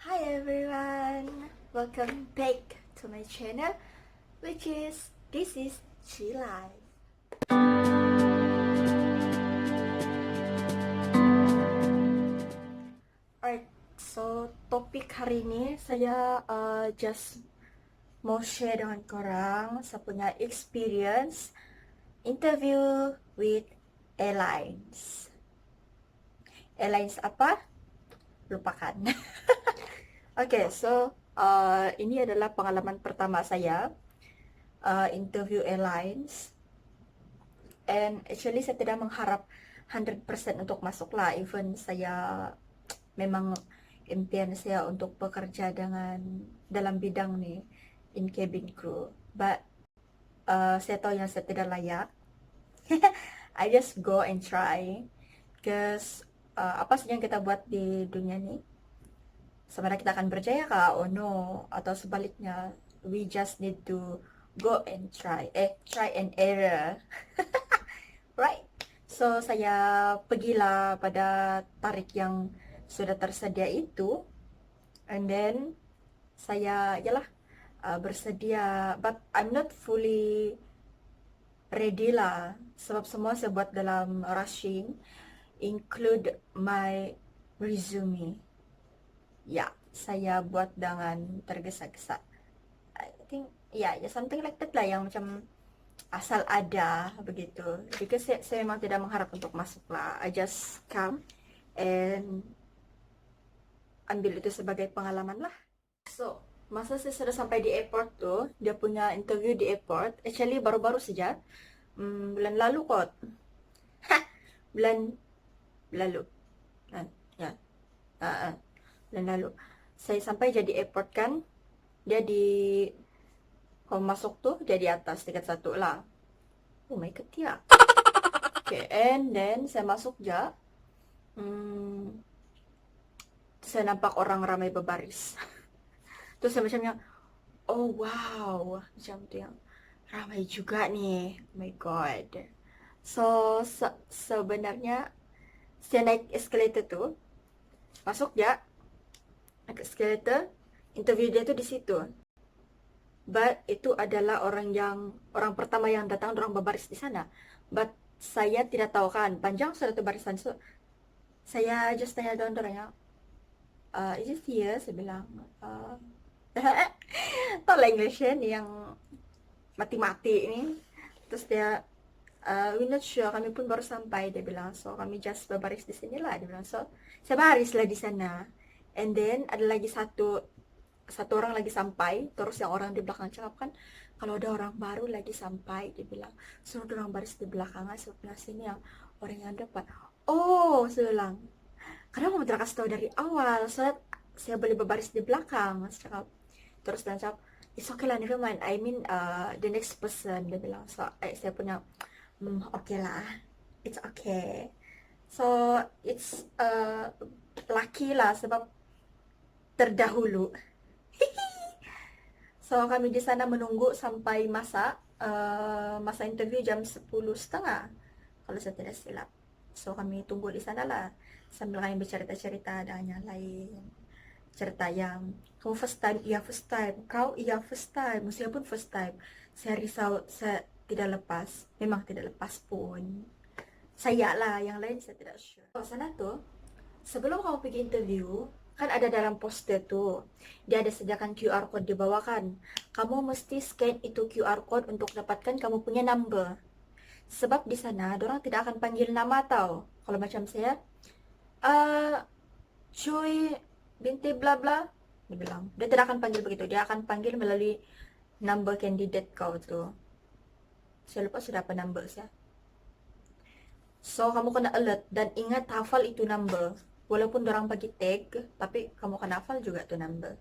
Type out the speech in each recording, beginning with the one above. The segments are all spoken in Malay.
Hi everyone, welcome back to my channel, this is Chi Life. Alright, so topik hari ini saya just mau share dengan korang saya punya experience interview with airlines. Airlines apa? Lupakan. Okay, so ini adalah pengalaman pertama saya interview airlines. And actually saya tidak mengharap 100% untuk masuk lah. Even saya memang impian saya untuk bekerja dengan dalam bidang nih in cabin crew. But saya tahu yang saya tidak layak. I just go and try. Because apa saja yang kita buat di dunia nih, sebenarnya kita akan berjaya kah? Oh no. Atau sebaliknya, we just need to go and try. Try and error. Right. So, saya pergilah pada tarik yang sudah tersedia itu. And then, saya, yalah, bersedia. But I'm not fully ready lah. Sebab semua saya buat dalam rushing. Include my resume. Ya, saya buat dengan tergesa-gesa. I think, ya, something like that lah. Yang macam asal ada begitu. Because saya memang tidak mengharap untuk masuk lah. I just come and ambil itu sebagai pengalaman lah. So, masa saya sudah sampai di airport tuh, dia punya interview di airport, actually baru-baru saja, bulan lalu kot. Hah, bulan lalu. Ya, bulan lalu. Saya sampai jadi airport kan, dia di, kalau masuk tuh, dia di atas, tingkat 1 lah. Oh my god, ya. Okay, and then saya masuk ja. Saya nampak orang ramai berbaris. Terus saya macamnya, oh wow, macam tuh yang ramai juga nih. Oh my god. So sebenarnya saya naik escalator tuh, masuk ya, naik escalator, interview dia tuh di situ. But itu adalah orang pertama yang datang, orang berbaris di sana. But saya tidak tahu kan, panjang sudah tuh barisan. So saya just tanya orang-orangnya, is it here? Saya bilang, tau lah Englishnya nih yang mati-mati ini. Terus dia, we not sure, kami pun baru sampai, dia bilang. So kami just berbaris di sini lah, dia bilang. So saya baris lah di sana. And then ada lagi satu orang lagi sampai. Terus yang orang di belakang cakap kan, kalau ada orang baru lagi sampai, dia bilang, suruh orang baris di belakang, sebelah sini yang orang yang depan. Oh, saya bilang, karena mau kasih tahu dari awal, saya boleh berbaris di belakang, mas cakap. Terus dan cakap, it's okay lah, never mind, I mean the next person, dia bilang. So saya punya, okay lah, it's okay. So it's lucky lah sebab terdahulu. So kami di sana menunggu sampai masa interview jam 10:30 kalau saya tidak silap. So kami tunggu di sana lah sambil kami bercerita-cerita dengan yang lain. Cerita yang, kamu first time, iya first time, kau iya first time, saya pun first time. Saya risau, saya tidak lepas, memang tidak lepas pun. Saya lah, yang lain saya tidak sure. Oh, sana tuh, sebelum kamu pergi interview, kan ada dalam poster tuh, dia ada sediakan QR code di bawah kan. Kamu mesti scan itu QR code untuk dapatkan kamu punya number. Sebab di sana, orang tidak akan panggil nama tau. Kalau macam saya, cuy binti bla bla, dia bilang. Dia tidak akan panggil begitu, dia akan panggil melalui number candidate kau tuh. Saya lupa sudah apa number saya. So, kamu kena alert dan ingat hafal itu number. Walaupun orang bagi tag, tapi kamu kena hafal juga tuh number.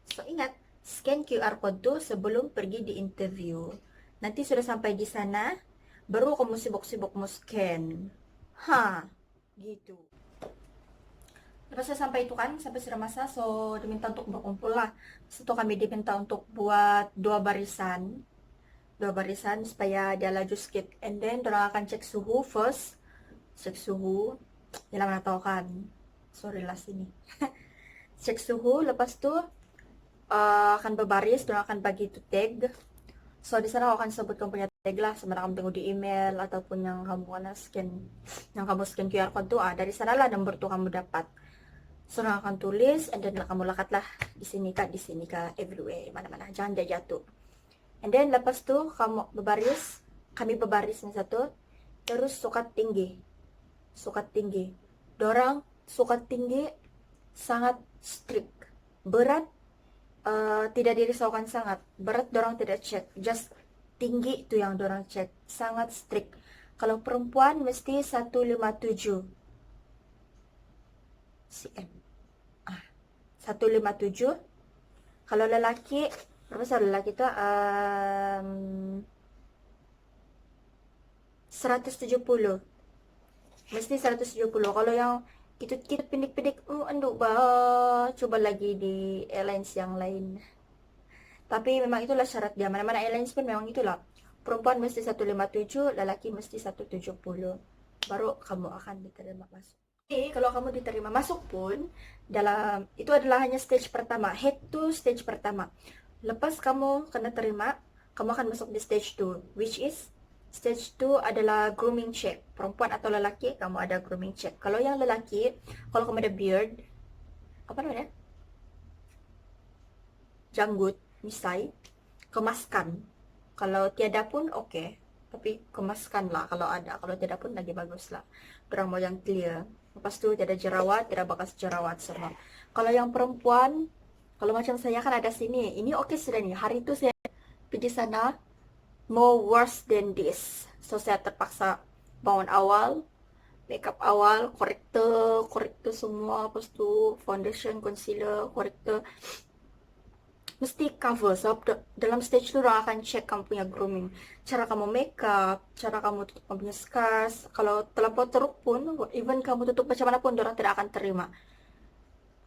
So, ingat, scan QR code tuh sebelum pergi di interview. Nanti sudah sampai di sana, baru kamu sibuk-sibuk mau scan. Gitu. Lepas saya sampai itu kan, sampai sudah masa, so diminta untuk berkumpul lah. Setelah kami diminta untuk buat dua barisan supaya dia laju sedikit. And then, orang akan cek suhu first. Cek suhu, ya mana tahu kan. Sorry lah sini. cek suhu, lepas tuh akan berbaris, dan akan bagi itu tag. So di sana aku akan sebut kamu punya tag lah, sebenarnya kamu tunggu di email ataupun yang kamu scan, yang kamu scan QR code tuh, dari sana lah nomor tuh kamu dapat. So akan tulis, and then kamu lakat lah di sini kak, everywhere, mana-mana, jangan dia jatuh. And then lepas tuh kamu berbaris, kami berbaris yang satu, terus sukat tinggi, dorang sukat tinggi sangat strict, berat tidak dirisaukan sangat, berat dorang tidak cek, just tinggi itu yang dorang cek, sangat strict. Kalau perempuan mesti 157 cm, 157. Kalau lelaki, berapa sih lelaki itu? 170. Mesti 170. Kalau yang kita pendek-pendek, anduk bah, coba lagi di airlines yang lain. Tapi memang itulah syarat dia. Mana-mana airlines pun memang itulah. Perempuan mesti 157, lelaki mesti 170. Baru kamu akan diterima masuk. Jadi, kalau kamu diterima masuk pun, dalam itu adalah hanya stage pertama, head to stage pertama. Lepas kamu kena terima, kamu akan masuk di stage 2, which is stage 2 adalah grooming check. Perempuan atau lelaki, kamu ada grooming check. Kalau yang lelaki, kalau kamu ada beard, apa namanya? Janggut, misai, kemaskan. Kalau tiada pun oke, tapi kemaskan lah kalau ada. Kalau tidak pun lagi bagus lah. Orang mau yang clear. Lepas itu tidak jerawat, tidak bekas jerawat semua. Kalau yang perempuan, kalau macam saya kan ada sini, ini oke sudah nih. Hari itu saya pergi sana, more worse than this. So saya terpaksa bangun awal, makeup awal, korektor semua, lepas itu foundation, concealer, korektor, mesti cover. Sebab dalam stage itu orang akan cek kamu punya grooming, cara kamu makeup, cara kamu tutup kamu punya scars. Kalau terlampau teruk pun, even kamu tutup macam mana pun, orang tidak akan terima.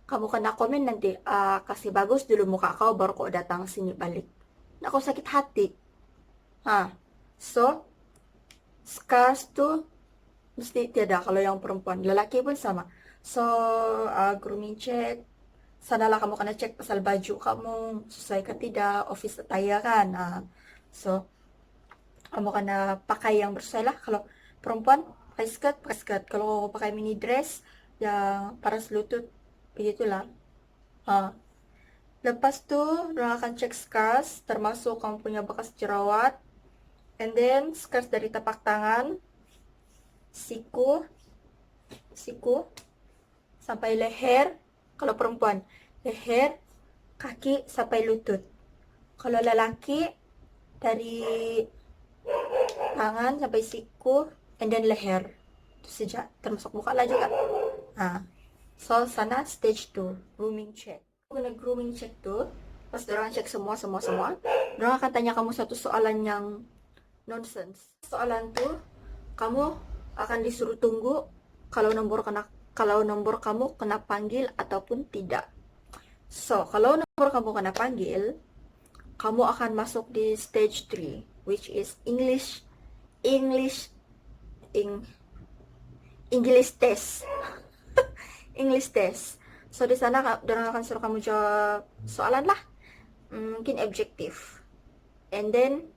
Kamu kena komen nanti, kasih bagus dulu muka kau, baru kau datang sini balik. Nah, kau sakit hati. So scars tuh mesti tiada kalau yang perempuan. Lelaki pun sama. So grooming check, sanalah kamu kena cek pasal baju kamu sesuai ke tidak, office attire kan. So kamu kena pakai yang bersesuai lah. Kalau perempuan pakai skirt. Kalau pakai mini dress yang paras lutut, begitulah. Lepas tuh orang akan cek scars, termasuk kamu punya bekas jerawat, and then scars dari tapak tangan, siku sampai leher. Kalau perempuan, leher, kaki sampai lutut. Kalau lelaki, dari tangan sampai siku, and then leher. Itu saja, termasuk muka lah juga. So sana stage 2, grooming check. Kena grooming check tuh, pas orang cek semua, orang akan tanya kamu satu soalan yang nonsense. Soalan tuh, kamu akan disuruh tunggu kalau nomor kamu kena panggil ataupun tidak. So, kalau nomor kamu kena panggil, kamu akan masuk di stage 3, which is English test. English test. So di sana orang akan suruh kamu jawab soalan lah, mungkin objektif. And then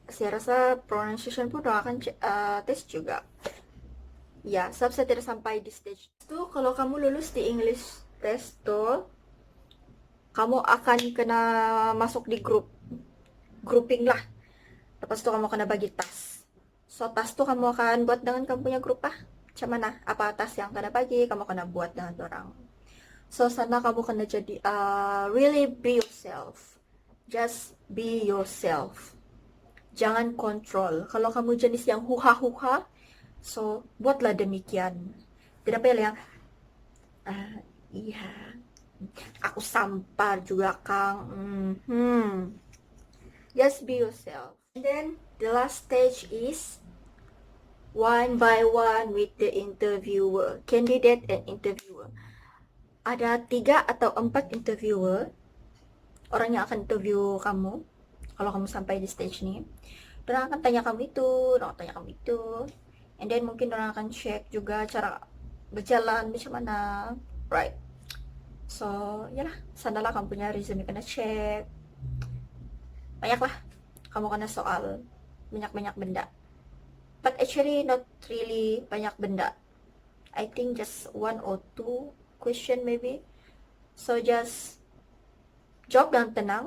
saya rasa pronunciation pun orang akan tes juga. Ya, sebab saya tidak sampai di stage itu. Kalau kamu lulus di English test tuh, kamu akan kena masuk di grouping lah. Lepas itu kamu kena bagi tas. So tas tuh kamu akan buat dengan kamu punya grup lah. Macam mana? Apa tas yang kena bagi, kamu kena buat dengan orang. So sana kamu kena jadi really be yourself. Just be yourself. Jangan kontrol. Kalau kamu jenis yang huha-huha, so buatlah demikian. Tidak apa yang iya, aku sampar juga Kang. Just be yourself. And then the last stage is one by one with the interviewer, candidate and interviewer. Ada 3 atau 4 interviewer, orang yang akan interview kamu. Kalau kamu sampai di stage ini, orang akan tanya kamu itu, orang akan tanya kamu itu, and then mungkin orang akan check juga cara berjalan macam mana, right? So, yalah, sanalah kamu punya resume kena check. Banyaklah kamu kena soal, banyak-banyak benda. But actually not really banyak benda. I think just 1 or 2 question maybe. So just jawab dengan tenang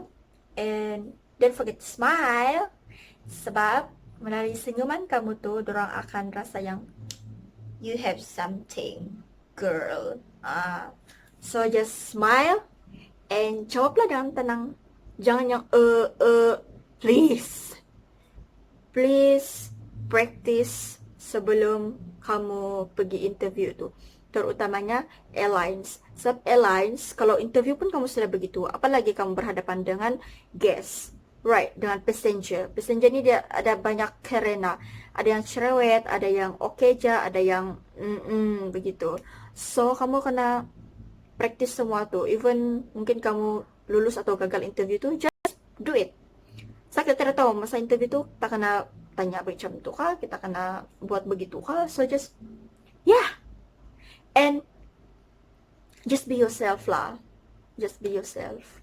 and don't forget to smile. Sebab melalui senyuman kamu tuh, dorang akan rasa yang you have something, girl. So just smile and jawablah dengan tenang. Jangan yang please. Please practice sebelum kamu pergi interview tuh. Terutamanya airlines. Sebab airlines, kalau interview pun kamu sudah begitu, apalagi kamu berhadapan dengan guest. Right, dengan passenger. Passenger ini dia ada banyak kerena. Ada yang cerewet, ada yang oke aja, ada yang begitu. So, kamu kena practice semua tuh. Even mungkin kamu lulus atau gagal interview tuh, just do it. Saya tidak tahu masa interview tuh kita kena tanya macam itu kah, kita kena buat begitu kah. So just yeah, and just be yourself lah. Just be yourself.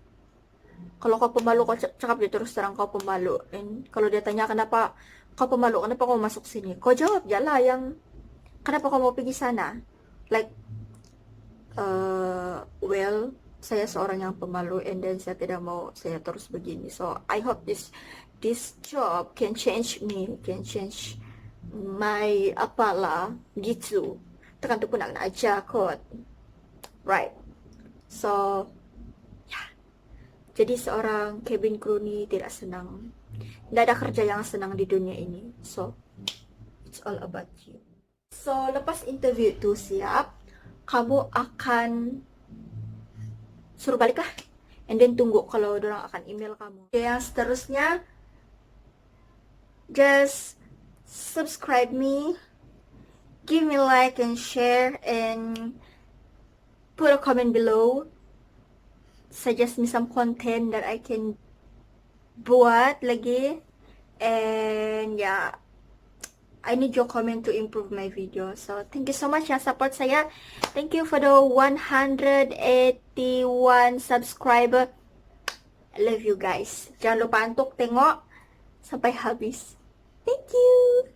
Kalau kau pemalu, kau cakap dia terus terang kau pemalu. And kalau dia tanya kenapa kau pemalu, kenapa kau masuk sini, kau jawab ya lah yang kenapa kau mau pergi sana. Like well, saya seorang yang pemalu and then saya tidak mau saya terus begini. So I hope this job can change me, can change my apalah gitu. Tekan tu pun nak ajar kot. Right. So yeah. Jadi seorang cabin crew ni tidak senang. Tidak ada kerja yang senang di dunia ini. So it's all about you. So lepas interview tu siap, kamu akan suruh balik lah. And then tunggu kalau orang akan email kamu. Yang seterusnya, just subscribe me, give me like and share, and put a comment below. Suggest me some content that I can buat lagi. And yeah, I need your comment to improve my video. So thank you so much yang support saya. Thank you for the 181 subscriber. I love you guys. Jangan lupa untuk tengok sampai habis. Thank you.